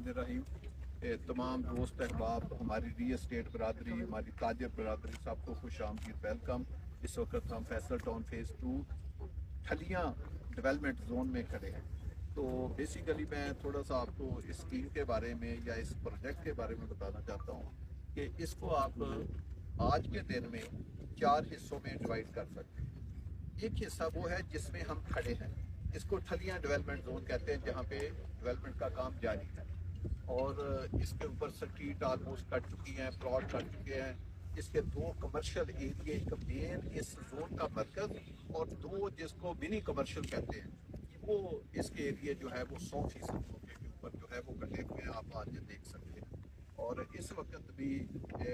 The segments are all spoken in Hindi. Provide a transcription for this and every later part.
बिस्मिल्लाहिर्रहमानिर्रहीम। तमाम दोस्त अहबाब, हमारी रियल एस्टेट बरादरी, हमारी ताजर बरादरी, सबको खुश आमदीद वेलकम। इस वक्त हम फैसल टाउन फेज़ 2 ठलियाँ डेवलपमेंट जोन में खड़े हैं। तो बेसिकली मैं थोड़ा सा आपको इस स्कीम के बारे में या इस प्रोजेक्ट के बारे में बताना चाहता हूँ कि इसको आप आज के दिन में 4 हिस्सों में डिवाइड कर सकते हैं। एक हिस्सा वो है जिसमें हम खड़े हैं, इसको ठलियाँ डेवलपमेंट जोन कहते हैं, जहाँ पे डेवलपमेंट का काम जारी है और इसके ऊपर स्ट्रीट ऑलमोस्ट कट चुकी हैं, प्लॉट कट चुके हैं। इसके 2 कमर्शियल एरिया, एक मेन इस जोन का मरकज और 2 जिसको मिनी कमर्शियल कहते हैं, वो इसके एरिया जो है वो 100% के ऊपर जो है वो कटे हुए हैं, आप आज देख सकते हैं। और इस वक्त भी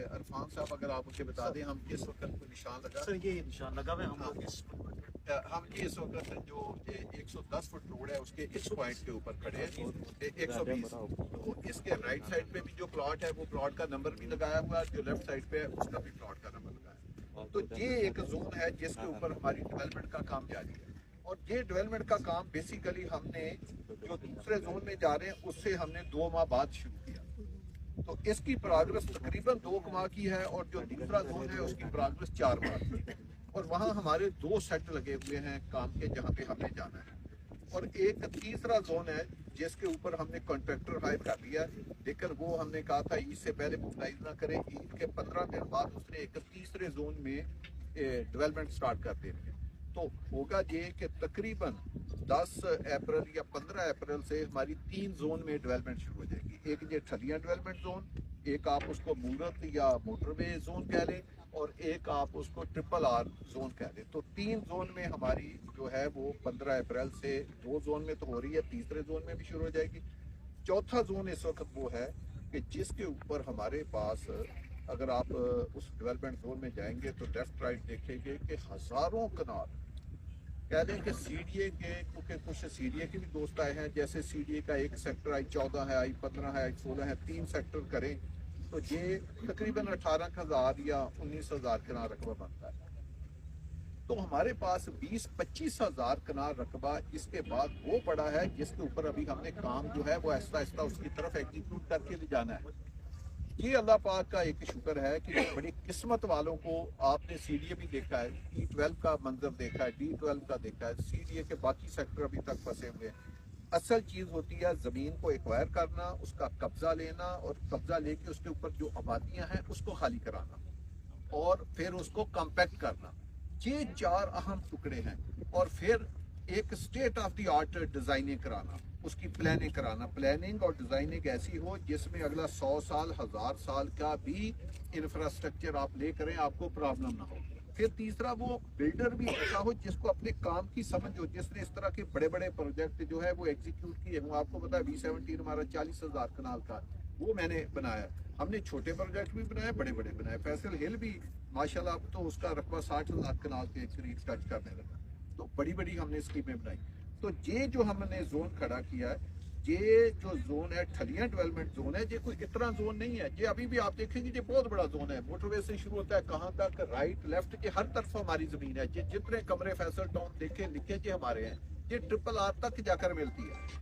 अरफान साहब अगर आप मुझे बता दें, हम इस वक्त को निशान लगा सर, ये निशान लगा हुआ है हम लोग हम जी इस वक्त जो 110 फुट रोड है उसके इस पॉइंट के ऊपर खड़े हैं, 120। तो इसके राइट साइड पे भी जो प्लॉट है वो प्लॉट का नंबर भी लगाया हुआ है, जो लेफ्ट साइड पे है उसका भी प्लॉट का नंबर लगाया है। तो ये एक जोन है जिसके ऊपर हमारी डेवलपमेंट का काम जारी है। और ये डेवलपमेंट का काम बेसिकली हमने जो दूसरे जोन में जा रहे हैं उससे हमने 2 माह बाद शुरू किया। तो इसकी प्रोग्रेस तकरीबन 2 माह की है और जो दूसरा जोन है उसकी प्रोग्रेस 4 माह की है। और वहाँ हमारे 2 सेट लगे हुए हैं काम के, जहाँ पे हमने जाना है। और एक तीसरा जोन है जिसके ऊपर हमने कॉन्ट्रैक्टर हायर कर लिया, लेकिन वो हमने कहा था ईद से पहले मोबिलाइज ना करें। ईद के 15 दिन बाद उसने एक तीसरे जोन में डेवलपमेंट स्टार्ट कर देंगे। तो होगा ये कि तकरीबन 10 अप्रैल या 15 अप्रैल से हमारी 3 जोन में डेवलपमेंट शुरू हो जाएगी। एक ये ठलियाँ डेवलपमेंट जोन, एक आप उसको मूरत या मोटरवे जोन कह लें, और एक आप उसको RRR जोन कह लें। तो 3 जोन में हमारी जो है वो 15 अप्रैल से 2 जोन में तो हो रही है, तीसरे जोन में भी शुरू हो जाएगी। चौथा जोन इस वक्त वो है कि जिसके ऊपर हमारे पास, अगर आप उस डेवलपमेंट जोन में जाएंगे तो लेफ्ट राइट देखेंगे कि हज़ारों कनाल, कह लें कि CDA के, क्योंकि कुछ CDA के भी दोस्त आए हैं, जैसे CDA का एक सेक्टर I-14 है, I-15 है, I-16 है, 3 सेक्टर करें तो ये तकरीबन 18,000 या 19,000 कनाल रकबा बनता है। तो हमारे पास 20-25 हज़ार कनाल रकबा इसके बाद वो पड़ा है जिसके ऊपर अभी हमने काम जो है वो आहिस्ता आहिस्ता उसकी तरफ एग्जीक्यूट करके ले जाना है। ये अल्लाह पाक का एक शुक्र है कि बड़ी किस्मत वालों को, आपने CDA भी देखा है, E12 का मंजर देखा है, D12 का देखा है, CDA के बाकी सेक्टर अभी तक फंसे हुए हैं। असल चीज़ होती है ज़मीन को एक्वायर करना, उसका कब्जा लेना, और कब्जा लेके उसके ऊपर जो आबादियां हैं उसको खाली कराना और फिर उसको कॉम्पैक्ट करना। ये 4 अहम टुकड़े हैं। और फिर एक state of the art designing कराना, उसकी प्लानिंग कराना। प्लानिंग और डिजाइनिंग ऐसी हो जिसमें अगला 100 साल 1000 साल का भी इंफ्रास्ट्रक्चर आप ले करें, आपको प्रॉब्लम ना हो। फिर तीसरा, वो बिल्डर भी ऐसा हो जिसको अपने काम की समझ हो, जिसने इस तरह के बड़े बड़े प्रोजेक्ट जो है वो एग्जीक्यूट किए हूँ। आपको पता है V17 हमारा 40,000 कनाल का, वो मैंने बनाया। हमने छोटे प्रोजेक्ट भी बनाए, बड़े बड़े बनाए। फैसल हिल भी माशाल्लाह अब तो उसका रकबा 60,000 कनाल के करीब टच करने लगा। तो बड़ी बड़ी हमने स्कीमें बनाई। तो ये जो हमने जोन खड़ा किया है, ये जो जोन है ठलियाँ डेवलपमेंट जोन है, ये कोई इतना जोन नहीं है। ये अभी भी आप देखेंगे ये बहुत बड़ा जोन है। मोटरवे से शुरू होता है कहाँ तक, राइट लेफ्ट के हर तरफ हमारी जमीन है। ये जितने कमरे फैसल टाउन देखे लिखे ये हमारे हैं, ये RRR तक जाकर मिलती है।